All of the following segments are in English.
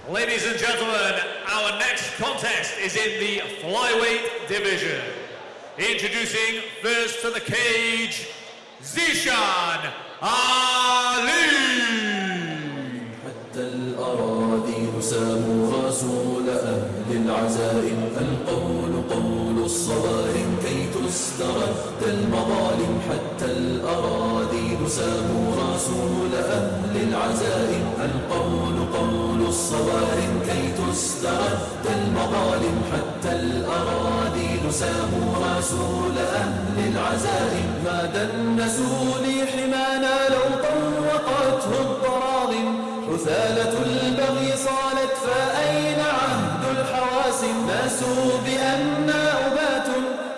Ladies and gentlemen, our next contest is in the flyweight division. Introducing first to the cage, Dickson Ali. حتى الأراضي نسام رسول أهل العزائم القول قول الصوارم كي تسترد المظالم حتى الأراضي نسام رسول أهل العزائم القول قول الصوارم كي تسترد المظالم حتى الأراضي نسام رسول أهل العزائم ما دنسوا لي حمانا لو طوقته الضراغم حثالة البغي صالت فأين عهد الحواسم ناسوا بأننا أبات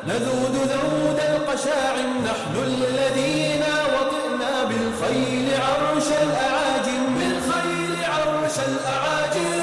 نذود ذود القشاعم نحن الذين وطئنا بالخيل عرش الأعاجم بالخيل عرش الأعاجم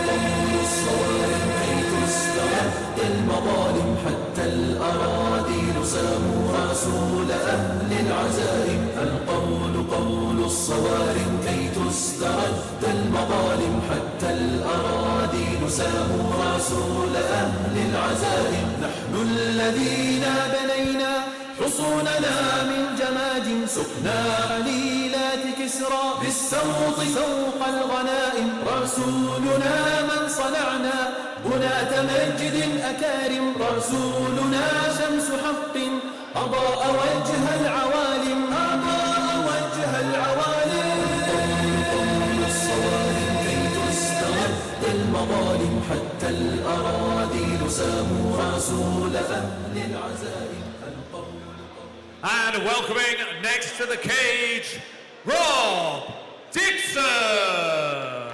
طول الصوارم كي تسترد المظالم حتى الأراضي نسام رسول أهل العزائم القول قول الصوارم كي تسترد المظالم حتى الأراضي نسام رسول أهل العزائم نحن الذين بنينا حصوننا من جماج سقنا قليلات كسرى بالسوط فوق الغنائم رسولنا من صنعنا بناة مجد أكارم رسولنا شمس حق أضاء وجه العوالم أضاء وجه العوالم طول الصوارم كي تسترد المظالم حتى الأراضي نسام رسول أهل العزائم And welcoming next to the cage, Rob Dickson.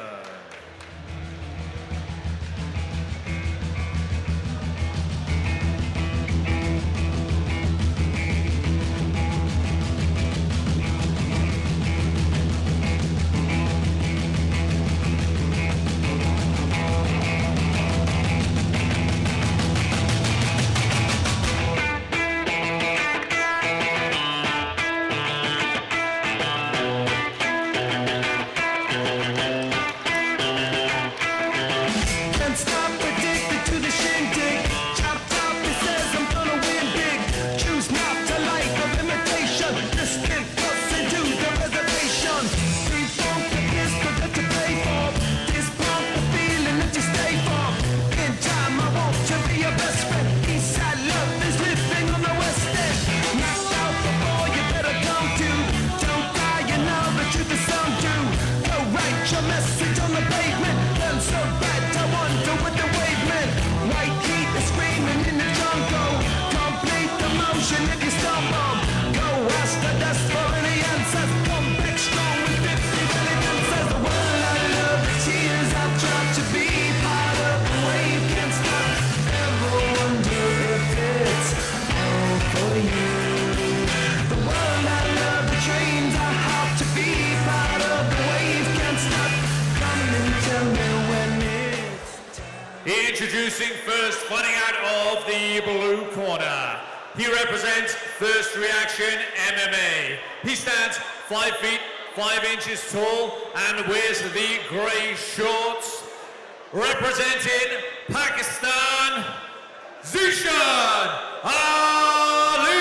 Introducing first, fighting out of the blue corner. He represents First Reaction MMA. He stands 5 feet 5 inches tall and wears the grey shorts. Representing Pakistan, Dickson Ali.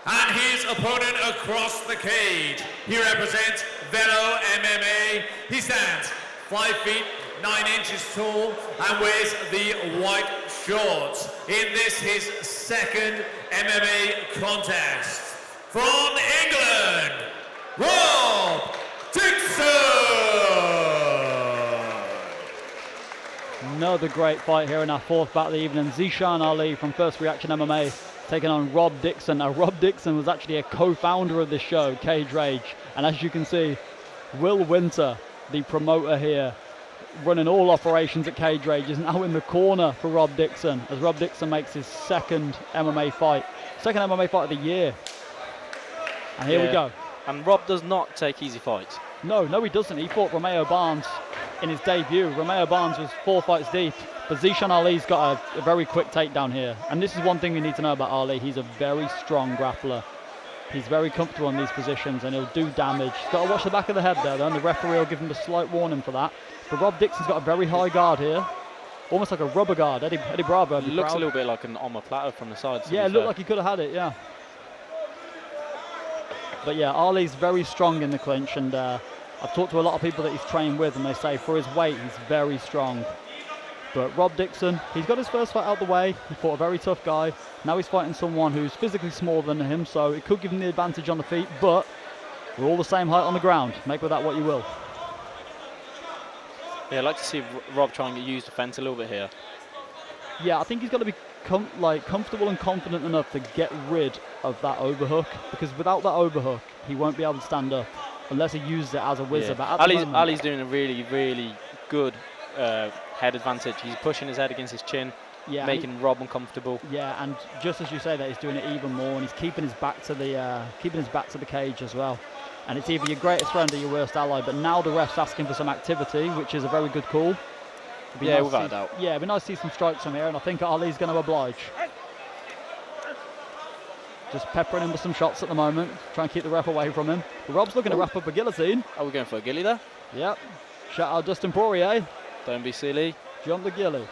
And his opponent across the cage. He represents Velo MMA. He stands 5 feet 9 inches tall and wears the white shorts. In this, his second MMA contest. From England, Rob Dickson. Another great fight here in our fourth battle of the evening. Dickson Ali from First Reaction MMA taking on Rob Dickson. Now, Rob Dickson was actually a co-founder of this show, Cage Rage. And as you can see, Will Winter, the promoter here, running all operations at Cage Rage, is now in the corner for Rob Dickson as Rob Dickson makes his second MMA fight. Second MMA fight of the year. And here we go. And Rob does not take easy fights. No, he doesn't. He fought Romeo Barnes in his debut. Romeo Barnes was 4 fights deep. But Dickson Ali's got a very quick takedown here. And this is one thing we need to know about Ali. He's a very strong grappler. He's very comfortable in these positions and he'll do damage. He's got to watch the back of the head there though, and the referee will give him a slight warning for that. But Rob Dickson's got a very high guard here. Almost like a rubber guard. Eddie Bravo. Looks a little bit like an omoplata from the side. Yeah, it looked like he could have had it, yeah. But yeah, Ali's very strong in the clinch, and I've talked to a lot of people that he's trained with, and they say for his weight, he's very strong. But Rob Dickson, he's got his first fight out the way. He fought a very tough guy. Now he's fighting someone who's physically smaller than him, so it could give him the advantage on the feet, but we're all the same height on the ground. Make with that what you will. Yeah, I'd like to see Rob try and use the fence a little bit here. Yeah, I think he's got to be comfortable and confident enough to get rid of that overhook, because without that overhook, he won't be able to stand up unless he uses it as a whizzer. Yeah. But Ali's doing a really, really good head advantage. He's pushing his head against his chin, making Rob uncomfortable. Yeah, and just as you say that, he's doing it even more, and he's keeping his back to the cage as well. And it's either your greatest friend or your worst ally. But now the ref's asking for some activity, which is a very good call. Yeah, without a doubt. Yeah, it'd be nice to see some strikes from here, and I think Ali's going to oblige. Just peppering him with some shots at the moment, trying to keep the ref away from him. But Rob's looking to wrap up a guillotine. Are we going for a gilly there? Yep. Shout out Dustin Poirier. Don't be silly. Jump the gilly.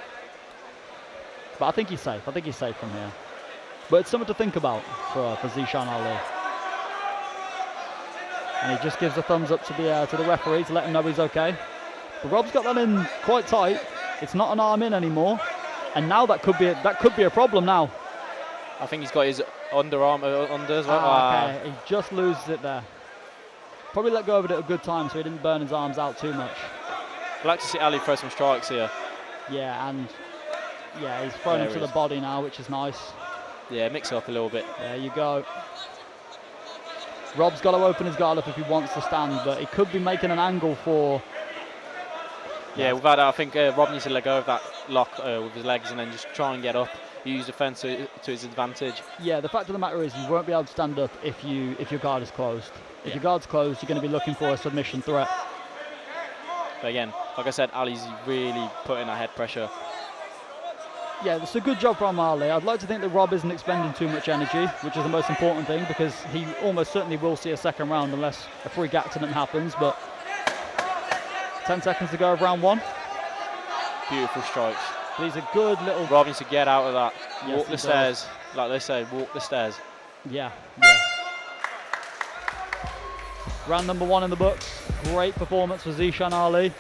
But I think he's safe. I think he's safe from here. But it's something to think about for Zishan Ali. And he just gives a thumbs up to the referee to let him know he's okay. But Rob's got that in quite tight. It's not an arm in anymore, and now that could be a problem now. I think he's got his underarm under as well. Okay, he just loses it there. Probably let go of it at a good time so he didn't burn his arms out too much. I'd like to see Ali throw some strikes here. Yeah, and yeah, he's thrown him to the body now, which is nice. Yeah, mix it up a little bit. There you go. Rob's got to open his guard up if he wants to stand, but he could be making an angle for... Yeah, without that, I think Rob needs to let go of that lock with his legs and then just try and get up. Use the fence to his advantage. Yeah, the fact of the matter is you won't be able to stand up if your guard is closed. If your guard's closed, you're going to be looking for a submission threat. But again, like I said, Ali's really putting that head pressure. Yeah, it's a good job from Ali. I'd like to think that Rob isn't expending too much energy, which is the most important thing, because he almost certainly will see a second round unless a freak accident happens. But 10 seconds to go of round one. Beautiful strikes. These are good little... Rob needs to get out of that. Yes, walk the stairs. Like they say, walk the stairs. Yeah. Round number one in the books. Great performance for Zishan Ali.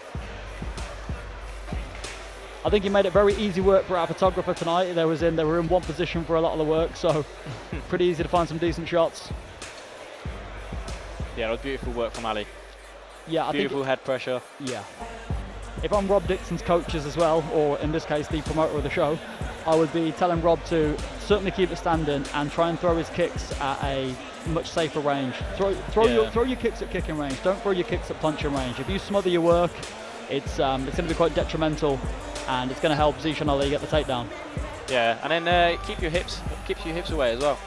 I think he made it very easy work for our photographer tonight. They were in one position for a lot of the work, so pretty easy to find some decent shots. Yeah, it was beautiful work from Ali. Yeah, beautiful head pressure. Yeah. If I'm Rob Dickson's coaches as well, or in this case the promoter of the show, I would be telling Rob to certainly keep it standing and try and throw his kicks at a much safer range. Throw your kicks at kicking range. Don't throw your kicks at punching range. If you smother your work, it's going to be quite detrimental, and it's going to help Zishan Ali get the takedown. Yeah, and then keep your hips away as well.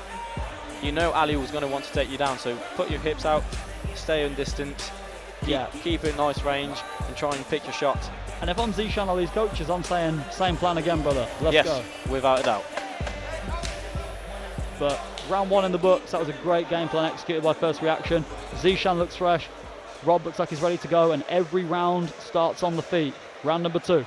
You know Ali was going to want to take you down, so put your hips out, stay in distance, keep it nice range, and try and pick your shots. And if I'm Zishan Ali's coaches, I'm saying same plan again, brother. Let's go. Yes, without a doubt. But round one in the books, that was a great game plan executed by First Reaction. Zishan looks fresh, Rob looks like he's ready to go, and every round starts on the feet. Round number two.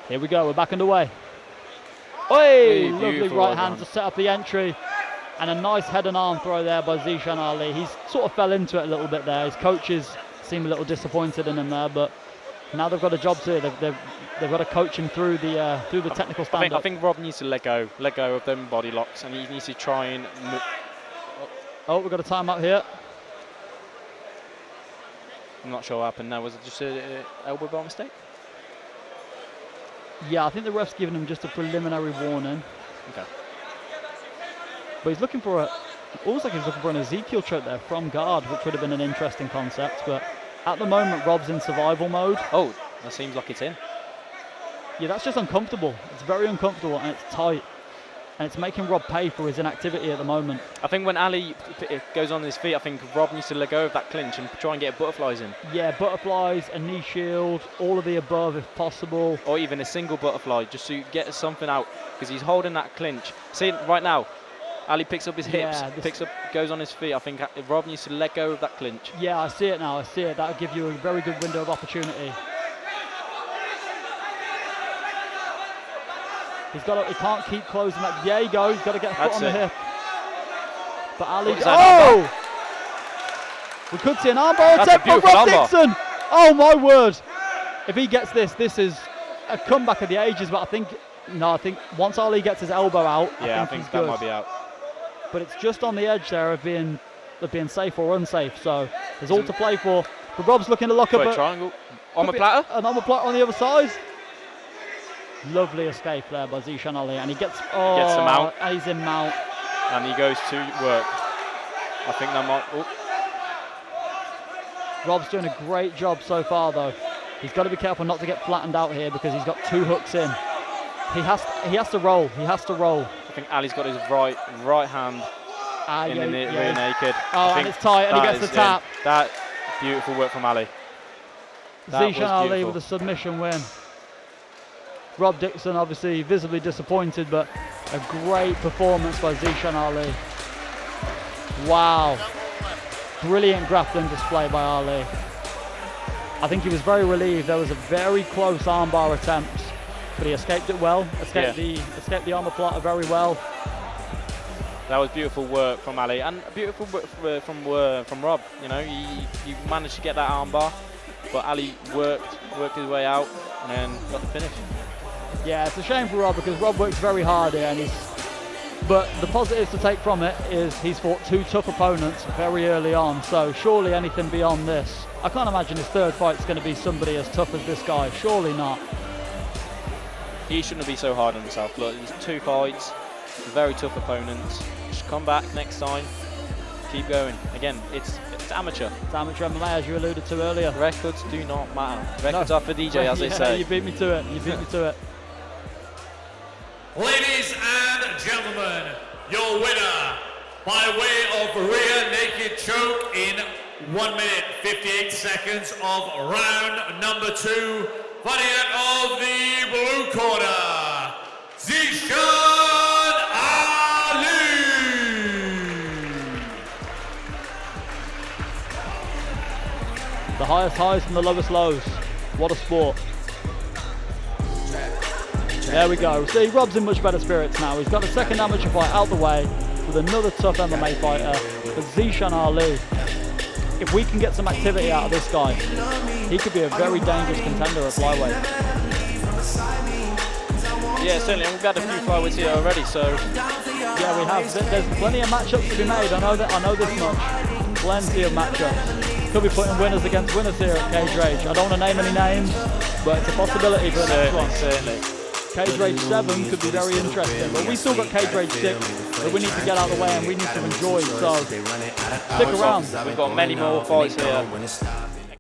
Here we go, we're back underway. Oi! Lovely right hand to set up the entry. And a nice head and arm throw there by Zishan Ali. He's sort of fell into it a little bit there. His coaches seem a little disappointed in him there, but now they've got a job to do. They've got to coach him through the technical stand-up. I think Rob needs to let go of them body locks, and he needs to try and... Oh, we've got a timeout here. I'm not sure what happened there. Was it just an elbow bar mistake? Yeah, I think the ref's given him just a preliminary warning. Okay. But he's looking for almost like he's looking for an Ezekiel choke there from guard, which would have been an interesting concept. But at the moment, Rob's in survival mode. Oh, that seems like it's in. Yeah, that's just uncomfortable. It's very uncomfortable and it's tight. and it's making Rob pay for his inactivity at the moment. I think when Ali goes on his feet, I think Rob needs to let go of that clinch and try and get butterflies in. Yeah, butterflies, a knee shield, all of the above if possible. Or even a single butterfly, just to get something out, because he's holding that clinch. See, right now, Ali picks up his hips, goes on his feet. I think Rob needs to let go of that clinch. Yeah, I see it now, I see it. That'll give you a very good window of opportunity. He can't keep closing that. There you go, he's got to get a foot on the hip. But Ali, we could see an armbar attempt from Rob Dickson. Oh my word. If he gets this, this is a comeback of the ages, but I think once Ali gets his elbow out, I think that might be out. But it's just on the edge there of being safe or unsafe, so there's all to play for. But Rob's looking to lock up a triangle. On the platter? An on the platter on the other side. Lovely escape there by Zishan Ali, and he gets him out. He's in mount. And he goes to work. I think that might... Rob's doing a great job so far, though. He's got to be careful not to get flattened out here because he's got 2 hooks in. He has to roll. He has to roll. I think Ali's got his right hand in the rear naked. Oh, and it's tight, and he gets the tap. That beautiful work from Ali. Zishan Ali with a submission win. Rob Dickson obviously visibly disappointed, but a great performance by Zishan Ali. Wow. Brilliant grappling display by Ali. I think he was very relieved. There was a very close armbar attempt, but he escaped it well. Escaped the armor platter very well. That was beautiful work from Ali, and beautiful work from Rob. You know, he managed to get that armbar, but Ali worked his way out and then got the finish. Yeah, it's a shame for Rob because Rob works very hard here, but the positives to take from it is he's fought 2 tough opponents very early on, so surely anything beyond this. I can't imagine his 3rd fight's going to be somebody as tough as this guy, surely not. He shouldn't be so hard on himself. Look, there's 2 fights, very tough opponents. Just come back next time, keep going. Again, it's amateur. It's amateur MMA, as you alluded to earlier. Records do not matter. Records are for DJ, as they say. You beat me to it. You beat me to it. Ladies and gentlemen, your winner by way of rear naked choke in 1 minute 58 seconds of round number 2, fighting out of the blue corner, Zishan Ali. The highest highs from the lowest lows. What a sport. There we go. See, Rob's in much better spirits now. He's got a 2nd amateur fight out the way with another tough MMA fighter, with Zishan Ali. If we can get some activity out of this guy, he could be a very dangerous contender at flyweight. Yeah, certainly. And we've had a few flyweights here already, so... Yeah, we have. There's plenty of matchups to be made. I know this much. Plenty of matchups. Could be putting winners against winners here at Cage Rage. I don't want to name any names, but it's a possibility for the next one. Certainly. Cage Rage 7 could be very interesting, but we still got Cage Rage 6 that we need to get out of the way and we need to enjoy, so stick around. We've got many more fights here.